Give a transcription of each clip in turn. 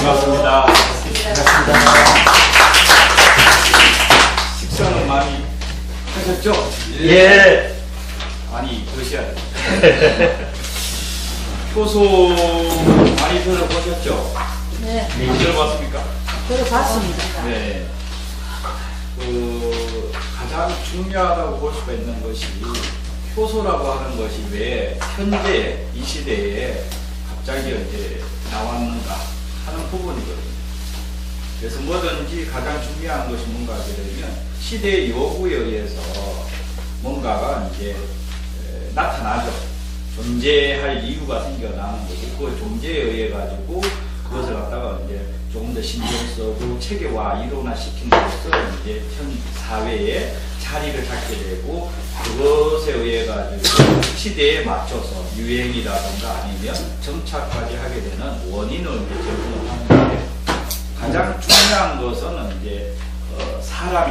반갑습니다. 식사는 많이 하셨죠? 예. 많이 드셔야 돼요. 효소 많이 들어보셨죠? 네, 들어봤습니까? 들어봤습니다. 네. 가장 중요하다고 볼 수가 있는 것이 효소라고 하는 것이 왜 현재 이 시대에 갑자기 이제 나왔는가 하는 부분이거든요. 그래서 뭐든지 가장 중요한 것이 뭔가 하게 되면 시대의 요구에 의해서 뭔가가 이제 나타나죠. 존재할 이유가 생겨나는 거고 그 존재에 의해 가지고 그것을 갖다가 이제 조금 더 신경 쓰고 체계화 이론화시킴으로써 이제 현 사회에 자리를 잡게 되고 그것에 의해 가지고 시대에 맞춰서 유행이라든가 아니면 정착까지 하게 되는 원인을 이제 제공을 하는 건데 가장 중요한 것은 이제 사람이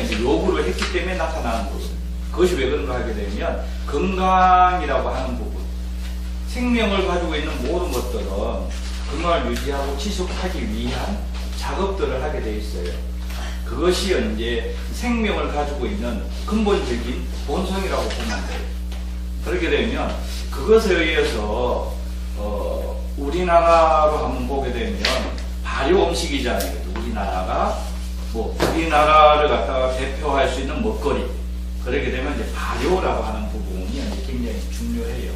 이제 요구를 했기 때문에 나타나는 거거든요. 그것이 왜 그런가 하게 되면 건강이라고 하는 부분, 생명을 가지고 있는 모든 것들은 건강을 유지하고 지속하기 위한 작업들을 하게 돼 있어요. 그것이 이제 생명을 가지고 있는 근본적인 본성이라고 보면 돼요. 그렇게 되면 그것에 의해서 우리나라로 한번 보게 되면 발효 음식이잖아요. 우리나라가 우리나라를 갖다가 대표할 수 있는 먹거리. 그렇게 되면 이제 발효라고 하는 부분이 굉장히 중요해요.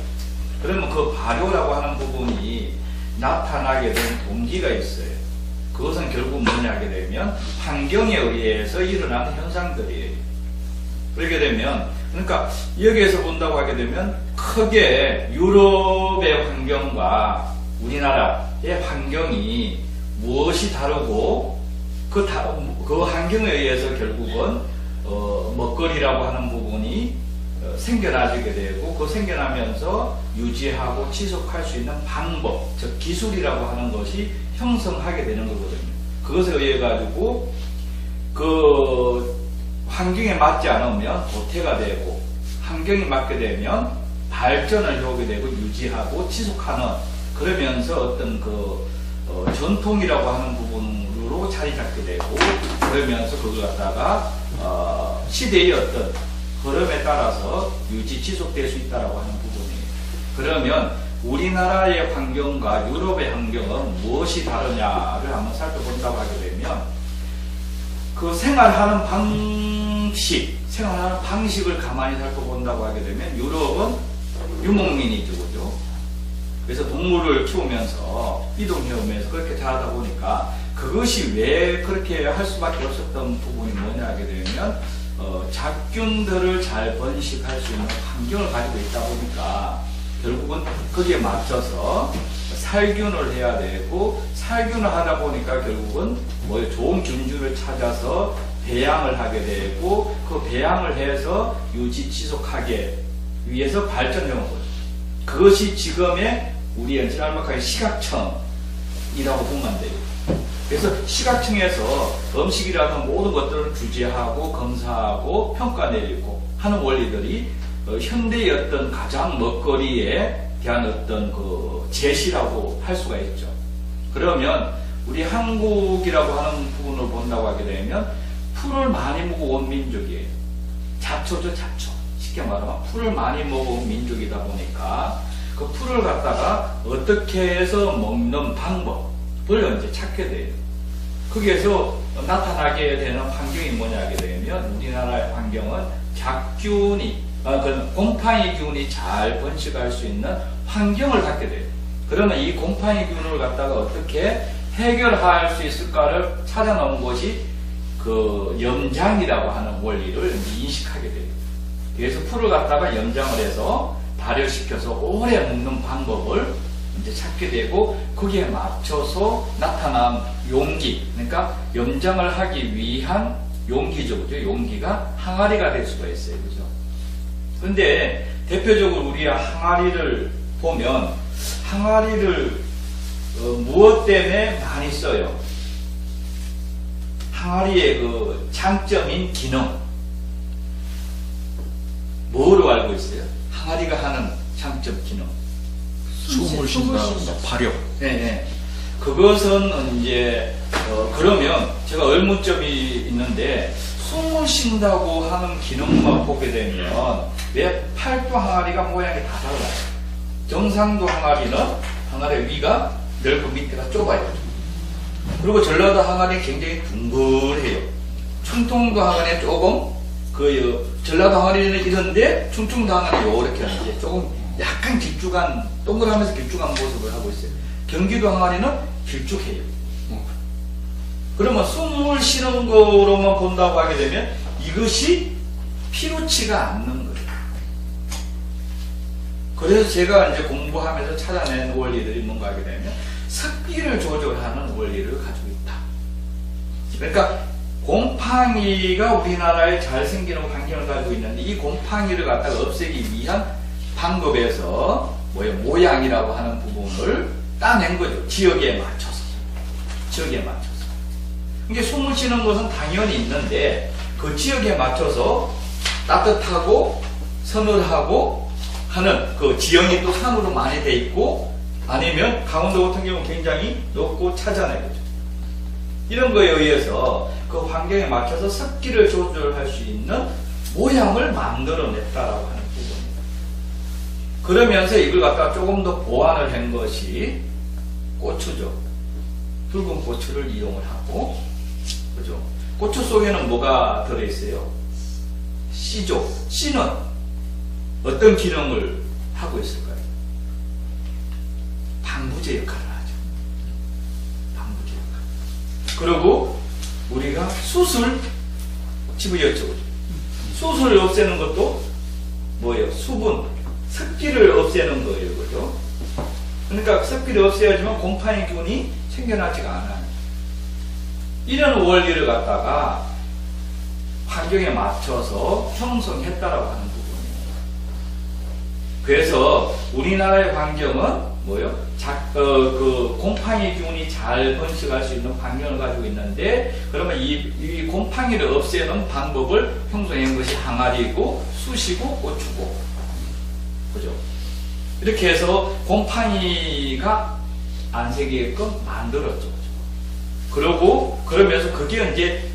그러면 그 발효라고 하는 부분이 나타나게 된 동기가 있어요. 그것은 결국 뭐냐 하게 되면 환경에 의해서 일어나는 현상들이에요. 그렇게 되면 그러니까 여기에서 본다고 하게 되면 크게 유럽의 환경과 우리나라의 환경이 무엇이 다르고 그 환경에 의해서 결국은 먹거리라고 하는 부분이 생겨나게 되고 그 생겨나면서 유지하고 지속할 수 있는 방법, 즉 기술이라고 하는 것이 형성하게 되는 거거든요. 그것에 의해 가지고 그 환경에 맞지 않으면 도태가 되고 환경에 맞게 되면 발전을 해오게 되고 유지하고 지속하는 그러면서 어떤 전통이라고 하는 부분으로 자리 잡게 되고 그러면서 그걸 갖다가 시대의 어떤 흐름에 따라서 유지 지속될 수 있다라고 하는 부분이에요. 그러면 우리나라의 환경과 유럽의 환경은 무엇이 다르냐를 한번 살펴본다고 하게 되면 그 생활하는 방식을 가만히 살펴본다고 하게 되면 유럽은 유목민이죠, 그죠? 그래서 동물을 키우면서 이동해오면서 그렇게 자라다 보니까 그것이 왜 그렇게 할 수밖에 없었던 부분이 뭐냐 하게 되면 작균들을 잘 번식할 수 있는 환경을 가지고 있다 보니까 결국은 거기에 맞춰서 살균을 해야 되고 살균을 하다 보니까 결국은 좋은 균주를 찾아서 배양을 하게 되고 그 배양을 해서 유지 지속하게 위해서 발전해온 거죠. 그것이 지금의 우리의 짤막하게 시각청이라고 보면 돼요. 그래서 시각청에서 음식이라는 모든 것들을 규제하고 검사하고 평가 내리고 하는 원리들이 현대의 어떤 가장 먹거리에 대한 어떤 제시라고 할 수가 있죠. 그러면 우리 한국이라고 하는 부분을 본다고 하게 되면 풀을 많이 먹어온 민족이에요. 잡초죠, 잡초. 쉽게 말하면 풀을 많이 먹어온 민족이다 보니까 그 풀을 갖다가 어떻게 해서 먹는 방법을 이제 찾게 돼요. 거기에서 나타나게 되는 환경이 뭐냐 하게 되면 우리나라의 환경은 곰팡이균이 잘 번식할 수 있는 환경을 갖게 돼요. 그러면 이 곰팡이균을 갖다가 어떻게 해결할 수 있을까를 찾아놓은 것이 그 염장이라고 하는 원리를 인식하게 돼요. 그래서 풀을 갖다가 염장을 해서 발효시켜서 오래 먹는 방법을 이제 찾게 되고 거기에 맞춰서 나타난 용기, 그러니까 염장을 하기 위한 용기죠, 그죠? 용기가 항아리가 될 수가 있어요, 그죠? 근데 대표적으로 우리 항아리를 보면 항아리를 무엇 때문에 많이 써요? 항아리의 그 장점인 기능 뭐로 알고 있어요? 항아리가 하는 장점 기능 숨을 쉰다, 발효. 네. 그것은 이제 그러면 제가 의문점이 있는데 숨을 쉰다고 하는 기능만 보게 되면 왜 팔도 항아리가 모양이 다 달라요? 경상도 항아리는 항아리 위가 넓고 밑에가 좁아요. 그리고 전라도 항아리는 굉장히 둥글해요. 충청도 항아리는 조금 전라도 항아리는 이런데 충청도 항아리 이렇게 하는데 조금 약간 길쭉한 동그라면서 길쭉한 모습을 하고 있어요. 경기도 항아리는 길쭉해요. 그러면 숨을 쉬는 거로만 본다고 하게 되면 이것이 피로치가 않는 거예요. 그래서 제가 이제 공부하면서 찾아낸 원리들이 뭔가 하게 되면 습기를 조절하는 원리를 가지고 있다. 그러니까 곰팡이가 우리나라에 잘 생기는 환경을 가지고 있는데 이 곰팡이를 갖다가 없애기 위한 방법에서 모양이라고 하는 부분을 따낸 거죠. 지역에 맞춰서. 이게 숨을 쉬는 것은 당연히 있는데 그 지역에 맞춰서 따뜻하고 서늘하고 하는 그 지형이 또 산으로 많이 돼 있고 아니면 강원도 같은 경우는 굉장히 높고 차잖아요. 이런 거에 의해서 그 환경에 맞춰서 습기를 조절할 수 있는 모양을 만들어냈다라고 하는 부분입니다. 그러면서 이걸 갖다가 조금 더 보완을 한 것이 고추죠. 붉은 고추를 이용을 하고, 그죠? 고추 속에는 뭐가 들어있어요? 씨죠. 씨는 어떤 기능을 하고 있을까요? 방부제 역할을 하죠. 방부제 역할. 그리고 우리가 숯을 집어였죠. 숯을 없애는 것도 뭐예요? 수분, 습기를 없애는 거예요. 그죠? 그러니까 습기를 없애야지만 곰팡이균이 생겨나지가 않아요. 이런 원리를 갖다가 환경에 맞춰서 형성했다라고 하는 부분입니다. 그래서 우리나라의 환경은 뭐예요? 그 곰팡이균이 잘 번식할 수 있는 환경을 가지고 있는데, 그러면 이 곰팡이를 없애는 방법을 형성한 것이 항아리고 숯이고 고추고, 그죠? 이렇게 해서 곰팡이가 안 생기게끔 만들었죠. 그러고 그러면서 그게 이제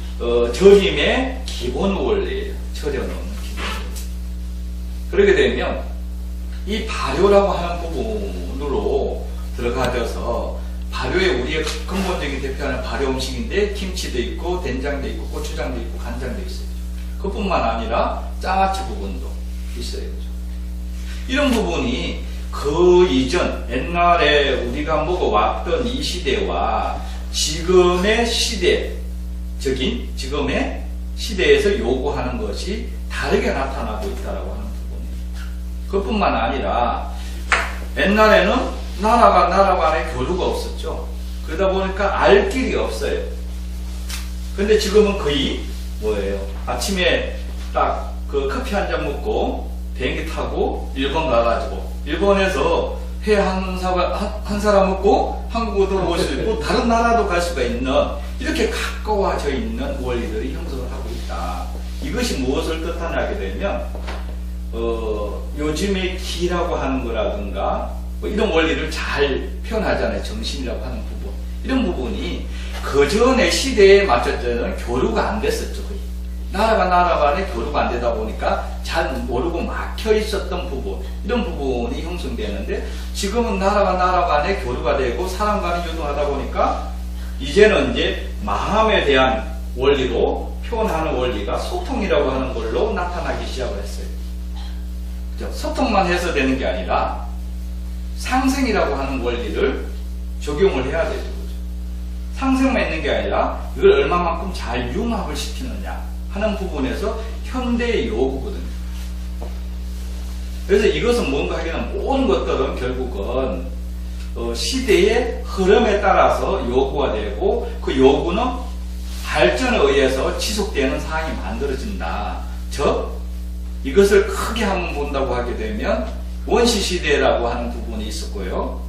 절임의 기본 원리예요. 절여놓는 기본 원리. 그렇게 되면 이 발효라고 하는 부분으로 들어가져서 발효에 우리의 근본적인 대표하는 발효 음식인데 김치도 있고 된장도 있고 고추장도 있고 간장도 있어요. 그뿐만 아니라 장아찌 부분도 있어요. 이런 부분이 그 이전 옛날에 우리가 먹어왔던 이 시대와 지금의 지금의 시대에서 요구하는 것이 다르게 나타나고 있다라고 하는 부분입니다. 그뿐만 아니라 옛날에는 나라가 나라 간에 교류가 없었죠. 그러다 보니까 알 길이 없어요. 근데 지금은 거의 뭐예요? 아침에 딱 그 커피 한 잔 먹고 비행기 타고 일본 가가지고 일본에서 회 한 사람 먹고 한국으로 돌아올 수 있고 다른 나라도 갈 수가 있는 이렇게 가까워져 있는 원리들이 형성을 하고 있다. 이것이 무엇을 뜻하냐게 되면 요즘의 기라고 하는 거라든가 뭐 이런 원리를 잘 표현하잖아요. 정신이라고 하는 부분. 이런 부분이 그전의 시대에 맞출 때는 교류가 안 됐었죠. 거의. 나라가 나라 간에 교류가 안 되다 보니까 잘 모르고 막혀 있었던 부분, 이런 부분이 형성되는데 지금은 나라가 나라 간에 교류가 되고 사람 간에 유동하다 보니까 이제는 이제 마음에 대한 원리로 표현하는 원리가 소통이라고 하는 걸로 나타나기 시작을 했어요. 그죠? 소통만 해서 되는 게 아니라 상생이라고 하는 원리를 적용을 해야 되죠. 그죠? 상생만 있는 게 아니라 이걸 얼마만큼 잘 융합을 시키느냐 하는 부분에서 현대의 요구거든요. 그래서 이것은 뭔가 하기에는 모든 것들은 결국은 시대의 흐름에 따라서 요구가 되고 그 요구는 발전에 의해서 지속되는 상황이 만들어진다. 즉 이것을 크게 한번 본다고 하게 되면 원시시대라고 하는 부분이 있었고요.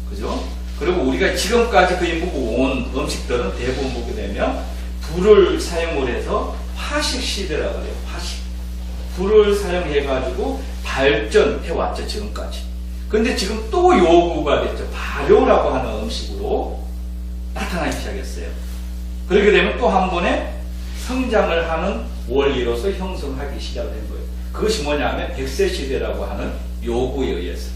그죠? 그리고 우리가 지금까지 거의 먹어온 음식들은 대부분 보게 되면 불을 사용을 해서 화식 시대라고 그래요. 화식. 불을 사용해가지고 발전해왔죠. 지금까지. 근데 지금 또 요구가 됐죠. 발효라고 하는 음식으로 나타나기 시작했어요. 그렇게 되면 또 한 번에 성장을 하는 원리로서 형성하기 시작된 거예요. 그것이 뭐냐면 100세 시대라고 하는 요구에 의해서.